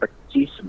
25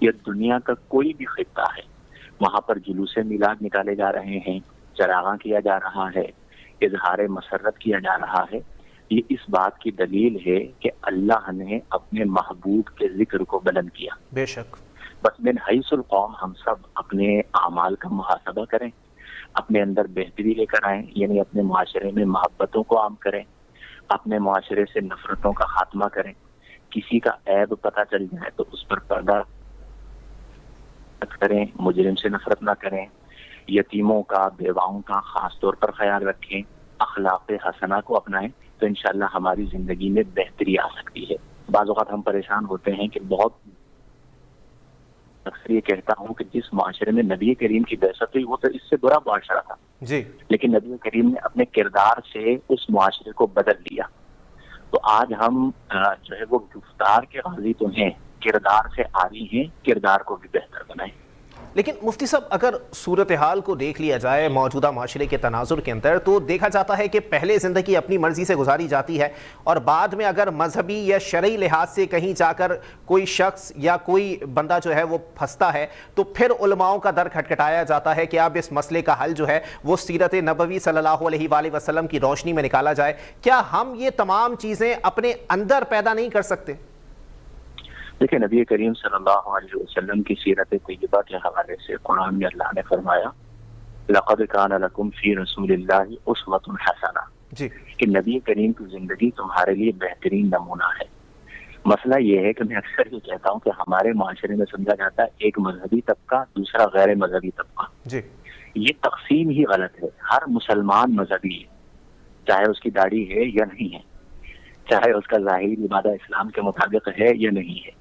یا دنیا کا کوئی بھی خطہ ہے، وہاں پر جلوس میلاد نکالے جا رہے ہیں، چراغاں کیا جا رہا ہے، اظہار مسرت کیا جا رہا ہے، یہ اس بات کی دلیل ہے کہ اللہ نے اپنے محبوب کے ذکر کو بلند کیا۔ بے شک۔ بس من حیث القوم ہم سب اپنے اعمال کا محاسبہ کریں، اپنے اندر بہتری لے کر آئیں، یعنی اپنے معاشرے میں محبتوں کو عام کریں، اپنے معاشرے سے نفرتوں کا خاتمہ کریں، کسی کا عیب پتہ چل جائے تو اس پر پردہ کریں، مجرم سے نفرت نہ کریں، یتیموں کا، بیواؤں کا خاص طور پر خیال رکھیں، اخلاق حسنہ کو اپنائیں، تو انشاءاللہ ہماری زندگی میں بہتری آ سکتی ہے۔ بعض اوقات ہم پریشان ہوتے ہیں کہ بہت اکثر یہ کہتا ہوں کہ جس معاشرے میں نبی کریم کی بعثت ہوئی وہ تو اس سے برا معاشرہ تھا، جی، لیکن نبی کریم نے اپنے کردار سے اس معاشرے کو بدل دیا۔ تو آج ہم جو ہے وہ گفتار کے غازی تو ہیں، کردار سے عاری ہیں، کردار کو بھی بہتر بنائیں۔ لیکن مفتی صاحب اگر صورتحال کو دیکھ لیا جائے موجودہ معاشرے کے تناظر کے اندر، تو دیکھا جاتا ہے کہ پہلے زندگی اپنی مرضی سے گزاری جاتی ہے، اور بعد میں اگر مذہبی یا شرعی لحاظ سے کہیں جا کر کوئی شخص یا کوئی بندہ جو ہے وہ پھنستا ہے تو پھر علماؤں کا در کھٹکھٹایا جاتا ہے کہ اب اس مسئلے کا حل جو ہے وہ سیرت نبوی صلی اللہ علیہ وآلہ وسلم کی روشنی میں نکالا جائے۔ کیا ہم یہ تمام چیزیں اپنے اندر پیدا نہیں کر سکتے؟ دیکھیں، نبی کریم صلی اللہ علیہ وسلم کی سیرت طیبہ کے حوالے سے قرآن میں اللہ نے فرمایا لَقَدْ كَانَ لَكُمْ فِي رَسُولِ اللَّهِ أُسْوَةٌ حَسَنَةٌ، جی، کہ نبی کریم کی زندگی تمہارے لیے بہترین نمونہ ہے۔ مسئلہ یہ ہے کہ میں اکثر یہ کہتا ہوں کہ ہمارے معاشرے میں سمجھا جاتا ہے ایک مذہبی طبقہ، دوسرا غیر مذہبی طبقہ۔ جی، یہ تقسیم ہی غلط ہے۔ ہر مسلمان مذہبی ہے، چاہے اس کی داڑھی ہے یا نہیں ہے، چاہے اس کا ظاہری عبادہ اسلام کے مطابق ہے یا نہیں ہے،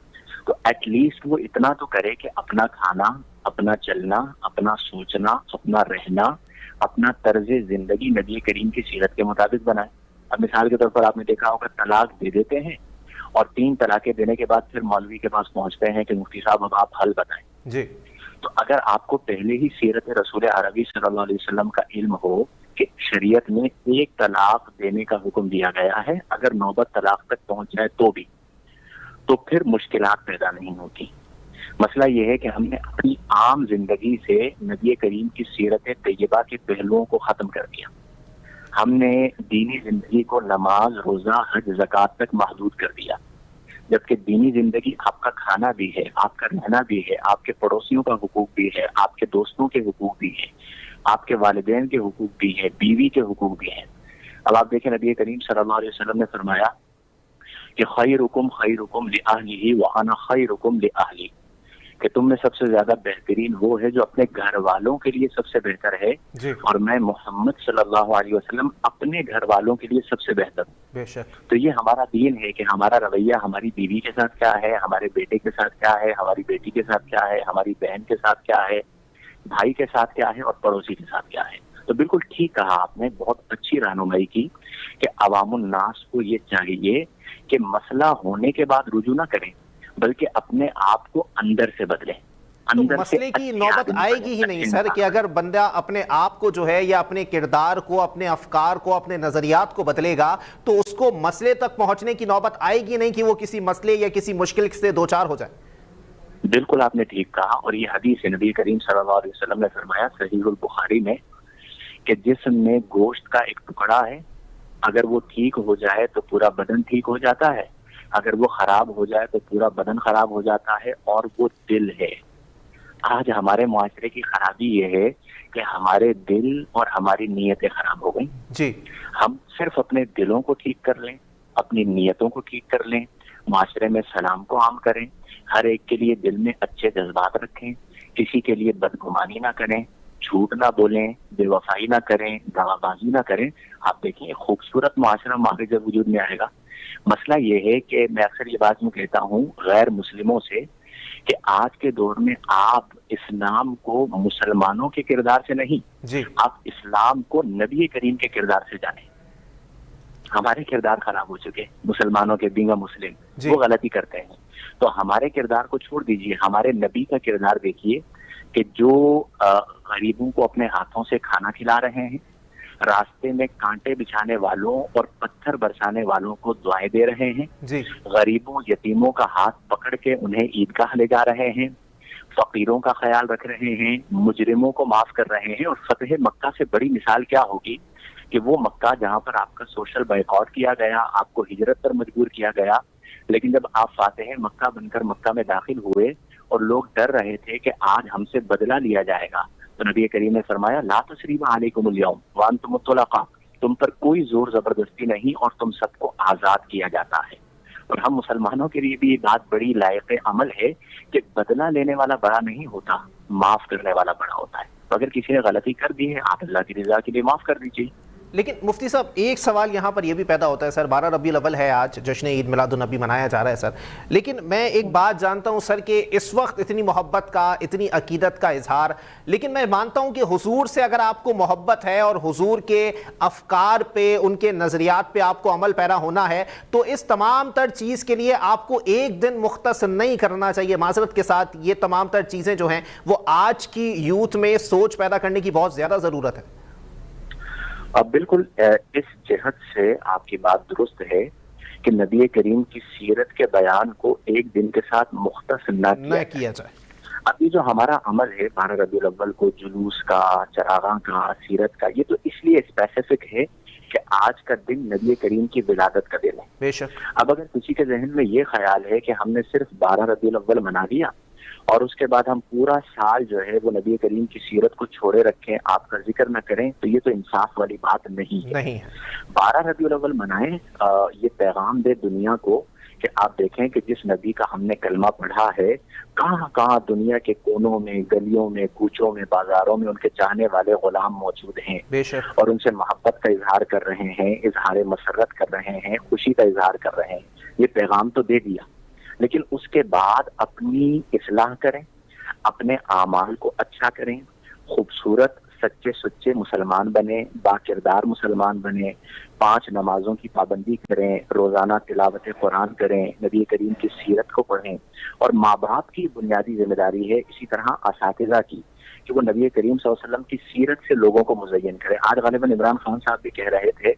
تو ایٹ لیسٹ وہ اتنا تو کرے کہ اپنا کھانا، اپنا چلنا، اپنا سوچنا، اپنا رہنا، اپنا طرز زندگی نبی کریم کی سیرت کے مطابق بنائے۔ اب مثال کے طور پر آپ نے دیکھا ہوگا طلاق دے دیتے ہیں اور 3 طلاقیں دینے کے بعد پھر مولوی کے پاس پہنچتے ہیں کہ مفتی صاحب اب آپ حل بتائیں۔ جی، تو اگر آپ کو پہلے ہی سیرت رسول عربی صلی اللہ علیہ وسلم کا علم ہو کہ شریعت میں 1 طلاق دینے کا حکم دیا گیا ہے، اگر نوبت طلاق تک پہنچ جائے تو بھی، تو پھر مشکلات پیدا نہیں ہوتی۔ مسئلہ یہ ہے کہ ہم نے اپنی عام زندگی سے نبی کریم کی سیرت طیبہ کے پہلوؤں کو ختم کر دیا۔ ہم نے دینی زندگی کو نماز، روزہ، حج، زکوٰۃ تک محدود کر دیا، جبکہ دینی زندگی آپ کا کھانا بھی ہے، آپ کا رہنا بھی ہے، آپ کے پڑوسیوں کا حقوق بھی ہے، آپ کے دوستوں کے حقوق بھی ہے، آپ کے والدین کے حقوق بھی ہے، بیوی کے حقوق بھی ہیں۔ اب آپ دیکھیں نبی کریم صلی اللہ علیہ وسلم نے فرمایا کہ خیرکم خیرکم لأہلہ وانا خیرکم لأہلی، کہ تم میں سب سے زیادہ بہترین وہ ہے جو اپنے گھر والوں کے لیے سب سے بہتر ہے، جی، اور میں محمد صلی اللہ علیہ وسلم اپنے گھر والوں کے لیے سب سے بہتر ہوں۔ بے شک۔ تو یہ ہمارا دین ہے کہ ہمارا رویہ ہماری بیوی کے ساتھ کیا ہے، ہمارے بیٹے کے ساتھ کیا ہے، ہماری بیٹی کے ساتھ کیا ہے، ہماری بہن کے ساتھ کیا ہے، بھائی کے ساتھ کیا ہے، اور پڑوسی کے ساتھ کیا ہے۔ تو بالکل ٹھیک کہا آپ نے، بہت اچھی رہنمائی کی کہ عوام الناس کو یہ چاہیے کہ مسئلہ ہونے کے بعد رجوع نہ کریں، بلکہ اپنے آپ کو اندر سے بدلیں۔ تو مسئلے کی نوبت آئے گی ہی نہیں سر کہ اگر بندہ اپنے آپ کو جو ہے یا اپنے کردار کو، اپنے افکار کو، اپنے نظریات کو بدلے گا تو اس کو مسئلے تک پہنچنے کی نوبت آئے گی نہیں کہ وہ کسی مسئلے یا کسی مشکل سے دوچار ہو جائے۔ بالکل آپ نے ٹھیک کہا، اور یہ حدیث نبی کریم صلی اللہ علیہ وسلم نے فرمایا صحیح البخاری میں کہ جسم میں گوشت کا ایک ٹکڑا ہے، اگر وہ ٹھیک ہو جائے تو پورا بدن ٹھیک ہو جاتا ہے، اگر وہ خراب ہو جائے تو پورا بدن خراب ہو جاتا ہے، اور وہ دل ہے۔ آج ہمارے معاشرے کی خرابی یہ ہے کہ ہمارے دل اور ہماری نیتیں خراب ہو گئیں۔ جی، ہم صرف اپنے دلوں کو ٹھیک کر لیں، اپنی نیتوں کو ٹھیک کر لیں، معاشرے میں سلام کو عام کریں، ہر ایک کے لیے دل میں اچھے جذبات رکھیں، کسی کے لیے بدگمانی نہ کریں، جھوٹ نہ بولیں، بے وفائی نہ کریں، دغا بازی نہ کریں۔ آپ دیکھیں ایک خوبصورت معاشرہ ہمارے جب وجود میں آئے گا۔ مسئلہ یہ ہے کہ میں اکثر یہ بات میں کہتا ہوں غیر مسلموں سے کہ آج کے دور میں آپ اسلام کو مسلمانوں کے کردار سے نہیں، جی، آپ اسلام کو نبی کریم کے کردار سے جانیں۔ ہمارے کردار خراب ہو چکے، مسلمانوں کے بینگا مسلم جی، وہ غلطی کرتے ہیں، تو ہمارے کردار کو چھوڑ دیجئے، ہمارے نبی کا کردار دیکھیے کہ جو غریبوں کو اپنے ہاتھوں سے کھانا کھلا رہے ہیں، راستے میں کانٹے بچھانے والوں اور پتھر برسانے والوں کو دعائیں دے رہے ہیں، جی، غریبوں یتیموں کا ہاتھ پکڑ کے انہیں عیدگاہ لے جا رہے ہیں، فقیروں کا خیال رکھ رہے ہیں، مجرموں کو معاف کر رہے ہیں. اور فتح مکہ سے بڑی مثال کیا ہوگی کہ وہ مکہ جہاں پر آپ کا سوشل بائیکاٹ کیا گیا، آپ کو ہجرت پر مجبور کیا گیا، لیکن جب آپ فاتح مکہ بن کر مکہ میں داخل ہوئے اور لوگ ڈر رہے تھے کہ آج ہم سے بدلہ لیا جائے گا، تو نبی کریم نے فرمایا لا تثریب علیکم اليوم وانتم طلقاء، تم پر کوئی زور زبردستی نہیں اور تم سب کو آزاد کیا جاتا ہے. اور ہم مسلمانوں کے لیے بھی یہ بات بڑی لائق عمل ہے کہ بدلہ لینے والا بڑا نہیں ہوتا، معاف کرنے والا بڑا ہوتا ہے. تو اگر کسی نے غلطی کر دی ہے آپ اللہ کی رضا کے لیے معاف کر دیجیے. لیکن مفتی صاحب ایک سوال یہاں پر یہ بھی پیدا ہوتا ہے سر، 12 ربیع الاول ہے، آج جشن عید میلاد النبی منایا جا رہا ہے سر، لیکن میں ایک بات جانتا ہوں سر کہ اس وقت اتنی محبت کا، اتنی عقیدت کا اظہار، لیکن میں مانتا ہوں کہ حضور سے اگر آپ کو محبت ہے اور حضور کے افکار پہ، ان کے نظریات پہ آپ کو عمل پیرا ہونا ہے، تو اس تمام تر چیز کے لیے آپ کو ایک دن مختص نہیں کرنا چاہیے. معذرت کے ساتھ یہ تمام تر چیزیں جو ہیں وہ آج کی یوتھ میں سوچ پیدا کرنے کی بہت زیادہ ضرورت ہے. اب بالکل اس جہت سے آپ کی بات درست ہے کہ نبی کریم کی سیرت کے بیان کو ایک دن کے ساتھ مختص نہ کیا جائے. اب یہ جو ہمارا عمل ہے 12 ربیع الاول کو جلوس کا، چراغاں کا، سیرت کا، یہ تو اس لیے اسپیسیفک ہے کہ آج کا دن نبی کریم کی ولادت کا دن ہے. بے شک. اب اگر کسی کے ذہن میں یہ خیال ہے کہ ہم نے صرف 12 ربیع الاول منا لیا اور اس کے بعد ہم پورا سال جو ہے وہ نبی کریم کی سیرت کو چھوڑے رکھیں، آپ کا ذکر نہ کریں، تو یہ تو انصاف والی بات نہیں ہے. 12 ربیع الاول منائیں، یہ پیغام دے دنیا کو کہ آپ دیکھیں کہ جس نبی کا ہم نے کلمہ پڑھا ہے، کہاں کہاں دنیا کے کونوں میں، گلیوں میں، کوچوں میں، بازاروں میں ان کے چاہنے والے غلام موجود ہیں اور ان سے محبت کا اظہار کر رہے ہیں، اظہار مسرت کر رہے ہیں، خوشی کا اظہار کر رہے ہیں. یہ پیغام تو دے دیا، لیکن اس کے بعد اپنی اصلاح کریں، اپنے اعمال کو اچھا کریں، خوبصورت سچے سچے مسلمان بنیں، با کردار مسلمان بنیں، 5 نمازوں کی پابندی کریں، روزانہ تلاوت قرآن کریں، نبی کریم کی سیرت کو پڑھیں. اور ماں باپ کی بنیادی ذمہ داری ہے اسی طرح اساتذہ کی کہ وہ نبی کریم صلی اللہ علیہ وسلم کی سیرت سے لوگوں کو مزین کریں. آج غالباً عمران خان صاحب بھی کہہ رہے تھے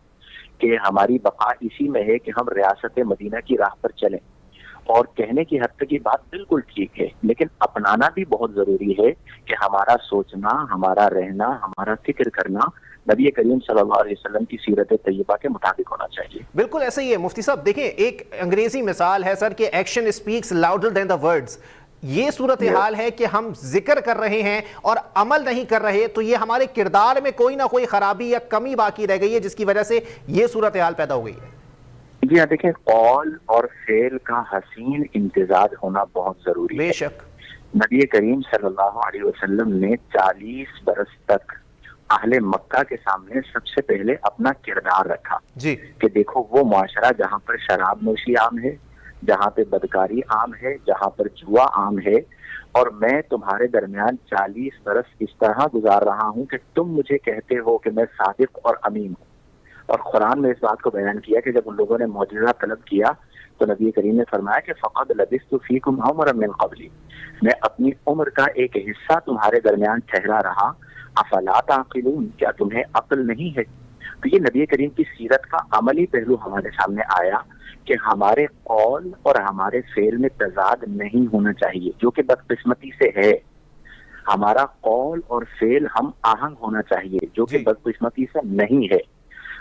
کہ ہماری بقا اسی میں ہے کہ ہم ریاست مدینہ کی راہ پر چلیں، اور کہنے کی حد تک کی بات بالکل ٹھیک ہے، لیکن اپنانا بھی بہت ضروری ہے کہ ہمارا سوچنا، ہمارا رہنا، ہمارا فکر کرنا نبی کریم صلی اللہ علیہ وسلم کی سیرت طیبہ کے مطابق ہونا چاہیے. بالکل ایسا ہی ہے مفتی صاحب. دیکھیں ایک انگریزی مثال ہے سر کہ action speaks louder than the words. یہ صورتحال ہے کہ ہم ذکر کر رہے ہیں اور عمل نہیں کر رہے، تو یہ ہمارے کردار میں کوئی نہ کوئی خرابی یا کمی باقی رہ گئی ہے جس کی وجہ سے یہ صورتحال پیدا ہو گئی ہے. جی ہاں، دیکھیں قول اور فعل کا حسین امتزاج ہونا بہت ضروری ہے. بے شک. نبی کریم صلی اللہ علیہ وسلم نے 40 برس تک اہل مکہ کے سامنے سب سے پہلے اپنا کردار رکھا جی کہ دیکھو وہ معاشرہ جہاں پر شراب نوشی عام ہے، جہاں پہ بدکاری عام ہے، جہاں پر جوا عام ہے، اور میں تمہارے درمیان 40 برس اس طرح گزار رہا ہوں کہ تم مجھے کہتے ہو کہ میں صادق اور امین ہوں. اور قرآن میں اس بات کو بیان کیا کہ جب ان لوگوں نے معجزہ طلب کیا تو نبی کریم نے فرمایا کہ فقد لبثت فیکم عمرا من قبلی، میں اپنی عمر کا ایک حصہ تمہارے درمیان ٹھہرا رہا، افلا تعقلون، کیا تمہیں عقل نہیں ہے؟ تو یہ نبی کریم کی سیرت کا عملی پہلو ہمارے سامنے آیا کہ ہمارے قول اور ہمارے فعل میں تضاد نہیں ہونا چاہیے، جو کہ بدقسمتی سے ہے. ہمارا قول اور فعل ہم آہنگ ہونا چاہیے، جو کہ بدقسمتی سے نہیں ہے.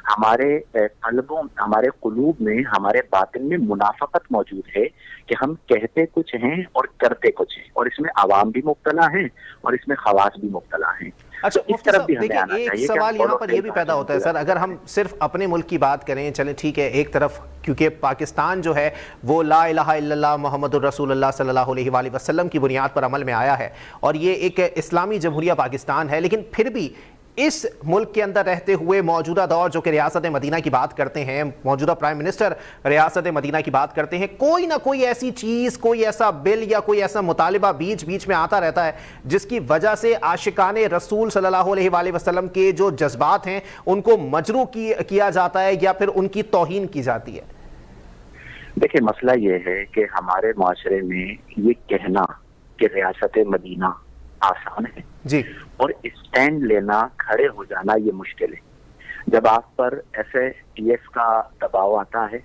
ہمارے قلبوں، ہمارے قلوب میں، ہمارے باطن میں منافقت موجود ہے کہ ہم کہتے کچھ ہیں اور کرتے کچھ ہیں، اور اس میں عوام بھی مبتلا ہیں اور اس میں خواص بھی مبتلا ہیں. اچھا مفتی صاحب دیکھیں ایک سوال یہاں پر یہ بھی پیدا ہوتا ہے سر، اگر ہم صرف اپنے ملک کی بات کریں، چلیں ٹھیک ہے ایک طرف، کیونکہ پاکستان جو ہے وہ لا الہ الا اللہ محمد الرسول اللہ صلی اللہ علیہ وآلہ وسلم کی بنیاد پر عمل میں آیا ہے، اور یہ ایک اسلامی جمہوریہ پاکستان ہے، لیکن پھر بھی اس ملک کے اندر رہتے ہوئے موجودہ دور جو کہ ریاست مدینہ کی بات کرتے ہیں، موجودہ پرائم منسٹر ریاست مدینہ کی بات کرتے ہیں، کوئی نہ کوئی ایسی چیز، کوئی ایسا بل یا کوئی ایسا مطالبہ بیچ میں آتا رہتا ہے جس کی وجہ سے عاشقان رسول صلی اللہ علیہ وآلہ وسلم کے جو جذبات ہیں ان کو مجروح کیا جاتا ہے یا پھر ان کی توہین کی جاتی ہے. دیکھیں مسئلہ یہ ہے کہ ہمارے معاشرے میں یہ کہنا کہ ریاست مدینہ آسان ہے جی، اور اسٹینڈ لینا، کھڑے ہو جانا یہ مشکل ہے. جب آپ پر FATF کا دباؤ آتا ہے،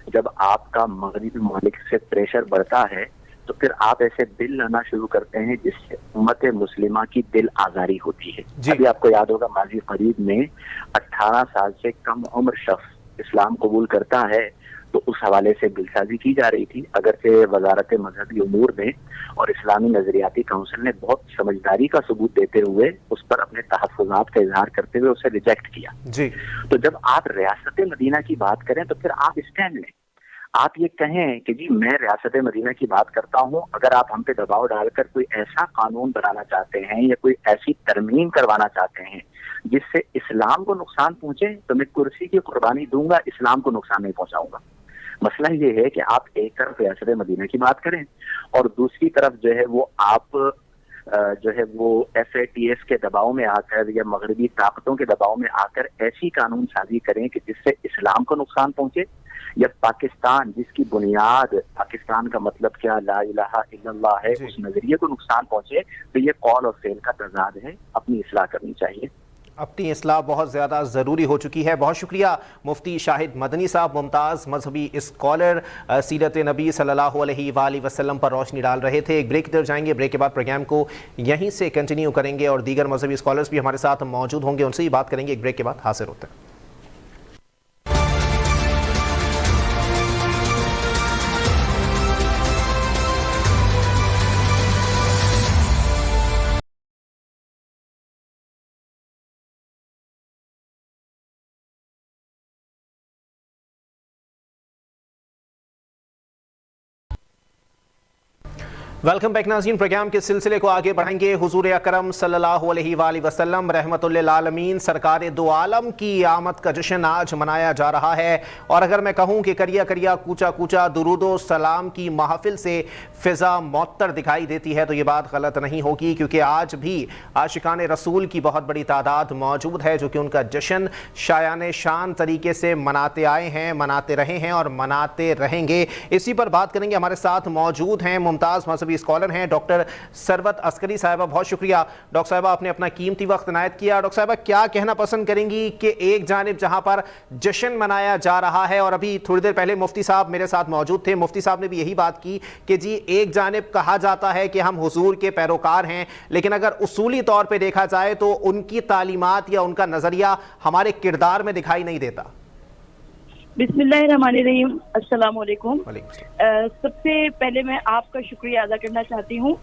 جب آپ کا مغربی ممالک سے پریشر بڑھتا ہے، تو پھر آپ ایسے بل لانا شروع کرتے ہیں جس سے امت مسلمہ کی دل آزاری ہوتی ہے. ابھی آپ کو یاد ہوگا ماضی قریب میں 18 سال سے کم عمر شخص اسلام قبول کرتا ہے تو اس حوالے سے بل سازی کی جا رہی تھی، اگرچہ وزارت مذہبی امور میں اور اسلامی نظریاتی کونسل نے بہت سمجھداری کا ثبوت دیتے ہوئے اس پر اپنے تحفظات کا اظہار کرتے ہوئے اسے ریجیکٹ کیا. تو جب آپ ریاست مدینہ کی بات کریں تو پھر آپ اسٹینڈ لیں، آپ یہ کہیں کہ جی میں ریاست مدینہ کی بات کرتا ہوں، اگر آپ ہم پہ دباؤ ڈال کر کوئی ایسا قانون بنانا چاہتے ہیں یا کوئی ایسی ترمیم کروانا چاہتے ہیں جس سے اسلام کو نقصان پہنچے تو میں کرسی کی قربانی دوں گا، اسلام کو نقصان نہیں پہنچاؤں گا. مسئلہ یہ ہے کہ آپ ایک طرف ریاست مدینہ کی بات کریں اور دوسری طرف جو ہے وہ آپ جو ہے وہ FATF کے دباؤ میں آ کر یا مغربی طاقتوں کے دباؤ میں آ کر ایسی قانون سازی کریں کہ جس سے اسلام کو نقصان پہنچے، یا پاکستان جس کی بنیاد پاکستان کا مطلب کیا لا الہ الا اللہ ہے اس نظریے کو نقصان پہنچے. تو یہ قول اور فعل کا تضاد ہے، اپنی اصلاح کرنی چاہیے. اپنی اصلاح بہت زیادہ ضروری ہو چکی ہے. بہت شکریہ مفتی شاہد مدنی صاحب، ممتاز مذہبی اسکالر، سیرت نبی صلی اللہ علیہ وآلہ وسلم پر روشنی ڈال رہے تھے. ایک بریک کی طرف جائیں گے، بریک کے بعد پروگرام کو یہیں سے کنٹینیو کریں گے اور دیگر مذہبی اسکالرز بھی ہمارے ساتھ موجود ہوں گے، ان سے ہی بات کریں گے. ایک بریک کے بعد حاضر ہوتے ہیں. ویلکم بیک ناظرین، پروگرام کے سلسلے کو آگے بڑھائیں گے. حضور اکرم صلی اللہ علیہ وآلہ وسلم رحمت للعالمین سرکار دو عالم کی آمد کا جشن آج منایا جا رہا ہے. اور اگر میں کہوں کہ کریا کریا کوچا کوچا درود و سلام کی محفل سے فضا معطر دکھائی دیتی ہے تو یہ بات غلط نہیں ہوگی، کیونکہ آج بھی عاشقان رسول کی بہت بڑی تعداد موجود ہے جو کہ ان کا جشن شایان شان طریقے سے مناتے آئے ہیں، مناتے رہے ہیں اور مناتے رہیں گے. اسی پر بات کریں گے. ہمارے ساتھ موجود ہیں ممتاز مذہبی اسکالر ہیں ڈاکٹر ثروت عسکری صاحبہ. بہت شکریہ ڈاکٹر صاحبہ، آپ نے اپنا قیمتی وقت عنایت کیا. ڈاکٹر صاحبہ، کیا کہنا پسند کریں گی کہ ایک جانب جہاں پر جشن منایا جا رہا ہے، اور ابھی تھوڑی دیر پہلے مفتی صاحب میرے ساتھ موجود تھے، مفتی صاحب نے بھی یہی بات کی کہ جی ایک جانب کہا جاتا ہے کہ ہم حضور کے پیروکار ہیں، لیکن اگر اصولی طور پہ دیکھا جائے تو ان کی تعلیمات یا ان کا نظریہ ہمارے کردار میں دکھائی نہیں دیتا. بسم اللہ الرحمن الرحیم. السلام علیکم. سب سے پہلے میں آپ کا شکریہ ادا کرنا چاہتی ہوں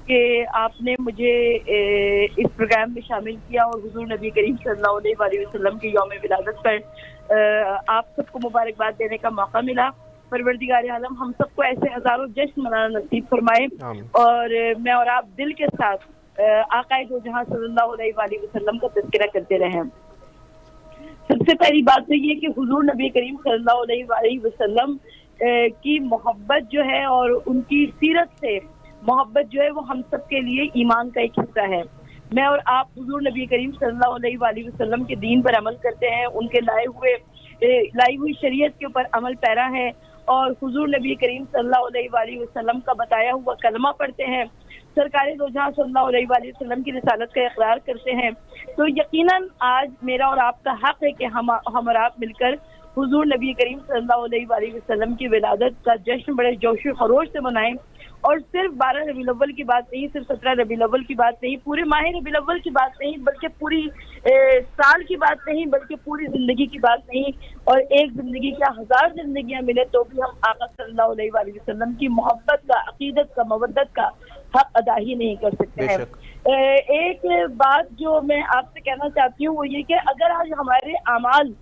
کہ آپ نے مجھے اس پروگرام میں شامل کیا اور حضور نبی کریم صلی اللہ علیہ وآلہ وسلم کی یوم ولادت پر آپ سب کو مبارکباد دینے کا موقع ملا. پروردگار عالم ہم سب کو ایسے ہزاروں جشن منانا نصیب فرمائے اور میں اور آپ دل کے ساتھ آقا دو جہاں صلی اللہ علیہ وآلہ وسلم کا تذکرہ کرتے رہیں. سب سے پہلی بات تو یہ کہ حضور نبی کریم صلی اللہ علیہ وآلہ وسلم کی محبت جو ہے اور ان کی سیرت سے محبت جو ہے وہ ہم سب کے لیے ایمان کا ایک حصہ ہے. میں اور آپ حضور نبی کریم صلی اللہ علیہ وآلہ وسلم کے دین پر عمل کرتے ہیں، ان کے لائی ہوئی شریعت کے اوپر عمل پیرا ہے اور حضور نبی کریم صلی اللہ علیہ وآلہ وسلم کا بتایا ہوا کلمہ پڑھتے ہیں، سرکار دو جہاں صلی اللہ علیہ وآلہ وسلم کی رسالت کا اقرار کرتے ہیں. تو یقیناً آج میرا اور آپ کا حق ہے کہ ہم اور آپ مل کر حضور نبی کریم صلی اللہ علیہ وآلہ وسلم کی ولادت کا جشن بڑے جوش و خروش سے منائیں. اور صرف 12 ربیع الاول کی بات نہیں، صرف 17 ربیع الاول کی بات نہیں، پورے ماہ ربیع الاول کی بات نہیں، بلکہ پوری سال کی بات نہیں، بلکہ پوری زندگی کی بات نہیں. اور ایک زندگی کیا 1000 زندگیاں ملے تو بھی ہم آقا صلی اللہ علیہ وآلہ وسلم کی محبت کا، عقیدت کا، مودت کا حق ادا ہی نہیں کر سکتے ہیں. ایک بات جو میں آپ سے کہنا چاہتی ہوں وہ یہ کہ اگر آج ہمارے اعمال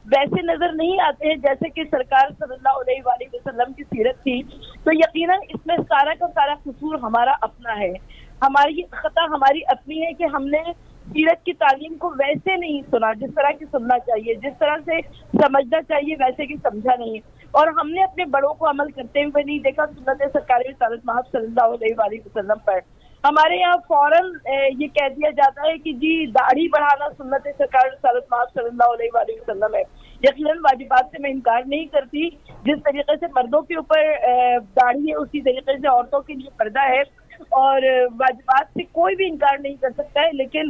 ویسے نظر نہیں آتے ہیں جیسے کہ سرکار صلی اللہ علیہ وآلہ وسلم کی سیرت تھی تو یقیناً اس میں سارا کا سارا قصور ہمارا اپنا ہے. ہماری خطا ہماری اپنی ہے کہ ہم نے سیرت کی تعلیم کو ویسے نہیں سنا جس طرح کی سننا چاہیے، جس طرح سے سمجھنا چاہیے ویسے کی سمجھا نہیں، اور ہم نے اپنے بڑوں کو عمل کرتے ہوئے نہیں دیکھا سنت سرکار رسالت محمد صلی اللہ علیہ وآلہ وسلم پر. ہمارے یہاں فوراً یہ کہہ دیا جاتا ہے کہ جی داڑھی بڑھانا سنت سرکار رسالت محمد صلی اللہ علیہ وآلہ وسلم ہے. یقیناً واجبات سے میں انکار نہیں کرتی، جس طریقے سے مردوں کے اوپر داڑھی ہے اسی طریقے سے عورتوں کے لیے پردہ ہے اور واجبات سے کوئی بھی انکار نہیں کر سکتا ہے. لیکن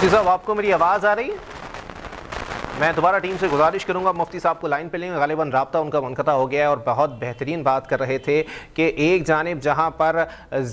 مفتی صاحب آپ کو میری آواز آ رہی ہے؟ میں دوبارہ ٹیم سے گزارش کروں گا مفتی صاحب کو لائن پہ لیں، غالباً رابطہ ان کا منقطع ہو گیا ہے، اور بہت بہترین بات کر رہے تھے کہ ایک جانب جہاں پر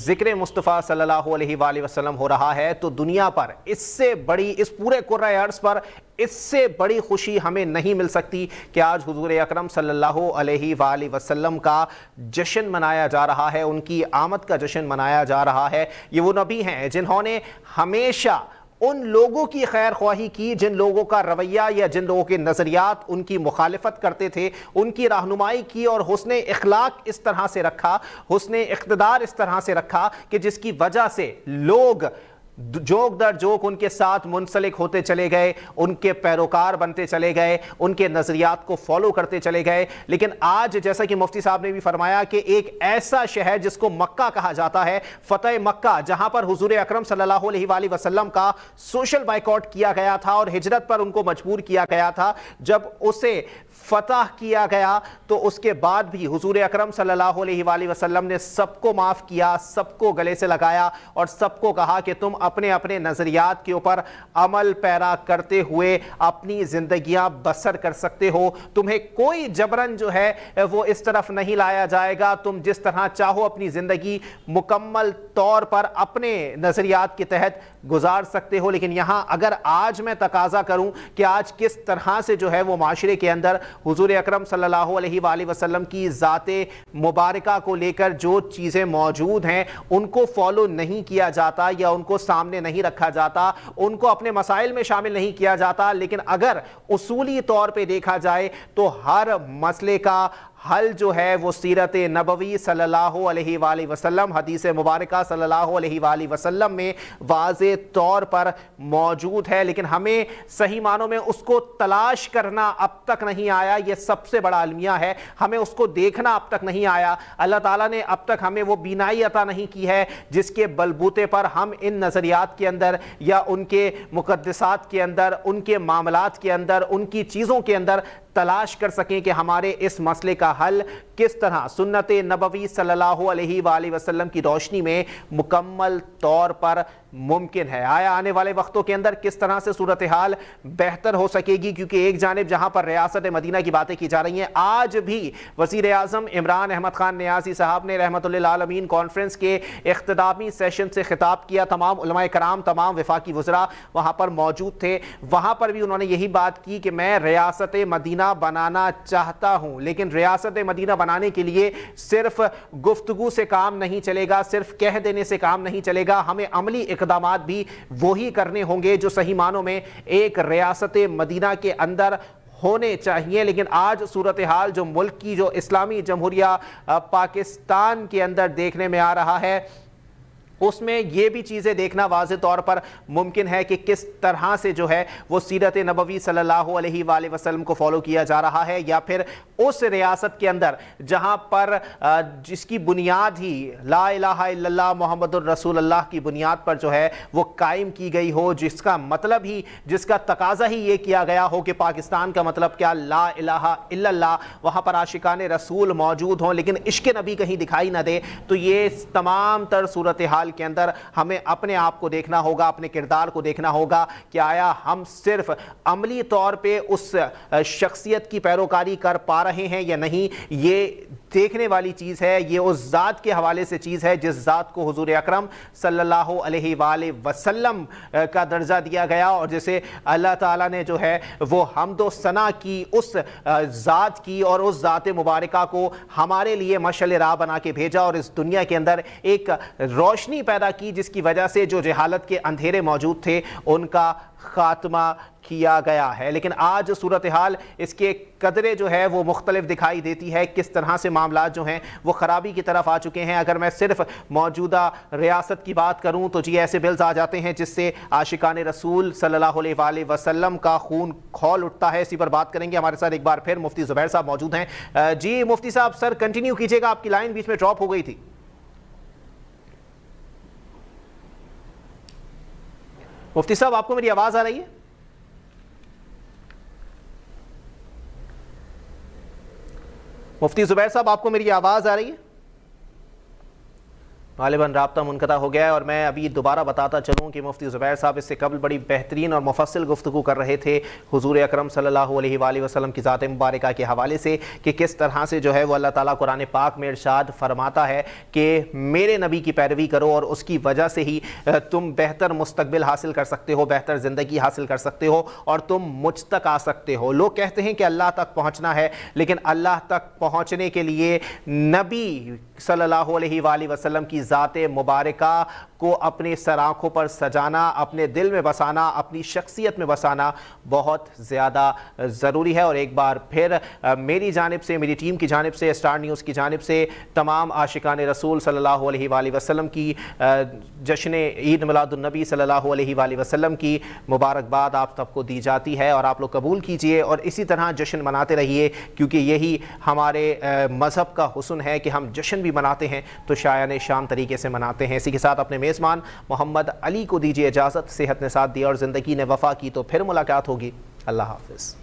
ذکر مصطفیٰ صلی اللہ علیہ وآلہ وسلم ہو رہا ہے تو دنیا پر اس سے بڑی، اس پورے کرۂ ارض پر اس سے بڑی خوشی ہمیں نہیں مل سکتی کہ آج حضور اکرم صلی اللہ علیہ وآلہ وسلم کا جشن منایا جا رہا ہے، ان کی آمد کا جشن منایا جا رہا ہے۔ یہ وہ نبی ہیں جنہوں نے ہمیشہ ان لوگوں کی خیر خواہی کی جن لوگوں کا رویہ یا جن لوگوں کے نظریات ان کی مخالفت کرتے تھے، ان کی رہنمائی کی اور حسن اخلاق اس طرح سے رکھا، حسن اقتدار اس طرح سے رکھا کہ جس کی وجہ سے لوگ جوک در جوک ان کے ساتھ منسلک ہوتے چلے گئے، ان کے پیروکار بنتے چلے گئے، ان کے نظریات کو فالو کرتے چلے گئے۔ لیکن آج جیسا کہ مفتی صاحب نے بھی فرمایا کہ ایک ایسا شہر جس کو مکہ کہا جاتا ہے، فتح مکہ، جہاں پر حضور اکرم صلی اللہ علیہ وآلہ وسلم کا سوشل بائیکاٹ کیا گیا تھا اور ہجرت پر ان کو مجبور کیا گیا تھا، جب اسے فتح کیا گیا تو اس کے بعد بھی حضور اکرم صلی اللہ علیہ وآلہ وسلم نے سب کو معاف کیا، سب کو گلے سے لگایا اور سب کو کہا کہ تم اپنے اپنے نظریات کے اوپر عمل پیرا کرتے ہوئے اپنی زندگیاں بسر کر سکتے ہو، تمہیں کوئی جبرن جو ہے وہ اس طرف نہیں لایا جائے گا، تم جس طرح چاہو اپنی زندگی مکمل طور پر اپنے نظریات کے تحت گزار سکتے ہو۔ لیکن یہاں اگر آج میں تقاضا کروں کہ آج کس طرح سے جو ہے وہ معاشرے کے اندر حضور اکرم صلی اللہ علیہ وآلہ وسلم کی ذات مبارکہ کو لے کر جو چیزیں موجود ہیں ان کو فالو نہیں کیا جاتا یا ان کو سامنے نہیں رکھا جاتا، ان کو اپنے مسائل میں شامل نہیں کیا جاتا، لیکن اگر اصولی طور پہ دیکھا جائے تو ہر مسئلے کا حل جو ہے وہ سیرت نبوی صلی اللہ علیہ وآلہ وسلم، حدیث مبارکہ صلی اللہ علیہ وآلہ وسلم میں واضح طور پر موجود ہے، لیکن ہمیں صحیح معنوں میں اس کو تلاش کرنا اب تک نہیں آیا۔ یہ سب سے بڑا المیہ ہے، ہمیں اس کو دیکھنا اب تک نہیں آیا۔ اللہ تعالیٰ نے اب تک ہمیں وہ بینائی عطا نہیں کی ہے جس کے بلبوتے پر ہم ان نظریات کے اندر یا ان کے مقدسات کے اندر، ان کے معاملات کے اندر، ان کی چیزوں کے اندر تلاش کر سکیں کہ ہمارے اس مسئلے کا حل کس طرح سنت نبوی صلی اللہ علیہ وآلہ وسلم کی روشنی میں مکمل طور پر ممکن ہے۔ آیا آنے والے وقتوں کے اندر کس طرح سے صورتحال بہتر ہو سکے گی، کیونکہ ایک جانب جہاں پر ریاست مدینہ کی باتیں کی جا رہی ہیں، آج بھی وزیر اعظم عمران احمد خان نیازی صاحب نے رحمت للعالمین کانفرنس کے اختتامی سیشن سے خطاب کیا، تمام علماء کرام، تمام وفاقی وزراء وہاں پر موجود تھے، وہاں پر بھی انہوں نے یہی بات کی کہ میں ریاست مدینہ بنانا چاہتا ہوں، لیکن ریاست مدینہ بنانے کے لیے صرف گفتگو سے کام نہیں چلے گا، صرف کہہ دینے سے کام نہیں چلے گا، ہمیں عملی اقدامات بھی وہی کرنے ہوں گے جو صحیح معنوں میں ایک ریاست مدینہ کے اندر ہونے چاہیے۔ لیکن آج صورتحال جو ملک کی، جو اسلامی جمہوریہ پاکستان کے اندر دیکھنے میں آ رہا ہے، اس میں یہ بھی چیزیں دیکھنا واضح طور پر ممکن ہے کہ کس طرح سے جو ہے وہ سیرت نبوی صلی اللہ علیہ وآلہ وسلم کو فالو کیا جا رہا ہے، یا پھر اس ریاست کے اندر جہاں پر جس کی بنیاد ہی لا الہ الا اللہ محمد الرسول اللہ کی بنیاد پر جو ہے وہ قائم کی گئی ہو، جس کا مطلب ہی، جس کا تقاضا ہی یہ کیا گیا ہو کہ پاکستان کا مطلب کیا لا الہ الا اللہ، وہاں پر عاشقان رسول موجود ہوں لیکن عشق نبی کہیں دکھائی نہ دے۔ تو یہ تمام تر صورتحال کے اندر ہمیں اپنے آپ کو دیکھنا ہوگا، اپنے کردار کو دیکھنا ہوگا کہ آیا ہم صرف عملی طور پہ اس شخصیت کی پیروکاری کر پا رہے ہیں یا نہیں۔ یہ دیکھنے والی چیز ہے، یہ اس ذات کے حوالے سے چیز ہے جس ذات کو حضور اکرم صلی اللہ علیہ وآلہ وسلم کا درجہ دیا گیا، اور جسے اللہ تعالیٰ نے جو ہے وہ حمد و ثنا کی اس ذات کی اور اس ذات مبارکہ کو ہمارے لیے مشعل راہ بنا کے بھیجا اور اس دنیا کے اندر ایک روشنی پیدا کی جس کی وجہ سے جو جہالت کے اندھیرے موجود تھے ان کا خاتمہ کیا گیا ہے۔ لیکن آج صورتحال اس کے قدرے جو ہے وہ مختلف دکھائی دیتی ہے، کس طرح سے معاملات جو ہیں وہ خرابی کی طرف آ چکے ہیں۔ اگر میں صرف موجودہ ریاست کی بات کروں تو جی ایسے بلز آ جاتے ہیں جس سے عاشقان رسول صلی اللہ علیہ وآلہ وسلم کا خون کھول اٹھتا ہے۔ اسی پر بات کریں گے، ہمارے ساتھ ایک بار پھر مفتی زبیر صاحب موجود ہیں۔ جی مفتی صاحب، سر کنٹینیو کیجئے گا، آپ کی لائن بیچ میں ڈراپ ہو گئی تھی۔ مفتی صاحب آپ کو میری آواز آ رہی ہے؟ مفتی زبیر صاحب آپ کو میری آواز آ رہی ہے؟ غالباً رابطہ منقطع ہو گیا ہے، اور میں ابھی دوبارہ بتاتا چلوں کہ مفتی زبیر صاحب اس سے قبل بڑی بہترین اور مفصل گفتگو کر رہے تھے حضور اکرم صلی اللہ علیہ وآلہ وسلم کی ذات مبارکہ کے حوالے سے کہ کس طرح سے جو ہے وہ اللہ تعالیٰ قرآن پاک میں ارشاد فرماتا ہے کہ میرے نبی کی پیروی کرو اور اس کی وجہ سے ہی تم بہتر مستقبل حاصل کر سکتے ہو، بہتر زندگی حاصل کر سکتے ہو اور تم مجھ تک آ سکتے ہو۔ لوگ کہتے ہیں کہ اللہ تک پہنچنا ہے، لیکن اللہ تک پہنچنے کے لیے نبی صلی اللہ علیہ وآلہ وسلم کی ذات مبارکہ کو اپنے سر آنکھوں پر سجانا، اپنے دل میں بسانا، اپنی شخصیت میں بسانا بہت زیادہ ضروری ہے۔ اور ایک بار پھر میری جانب سے، میری ٹیم کی جانب سے، اسٹار نیوز کی جانب سے تمام عاشقان رسول صلی اللہ علیہ وآلہ وسلم کی جشن عید میلاد النبی صلی اللہ علیہ وآلہ وسلم کی مبارکباد آپ سب کو دی جاتی ہے، اور آپ لوگ قبول کیجئے اور اسی طرح جشن مناتے رہیے، کیونکہ یہی ہمارے مذہب کا حسن ہے کہ ہم جشن بھی مناتے ہیں تو شایان شان طریقے سے مناتے ہیں۔ اسی کے ساتھ اپنے میزبان محمد علی کو دیجیے اجازت، صحت نے ساتھ دیا اور زندگی نے وفا کی تو پھر ملاقات ہوگی۔ اللہ حافظ۔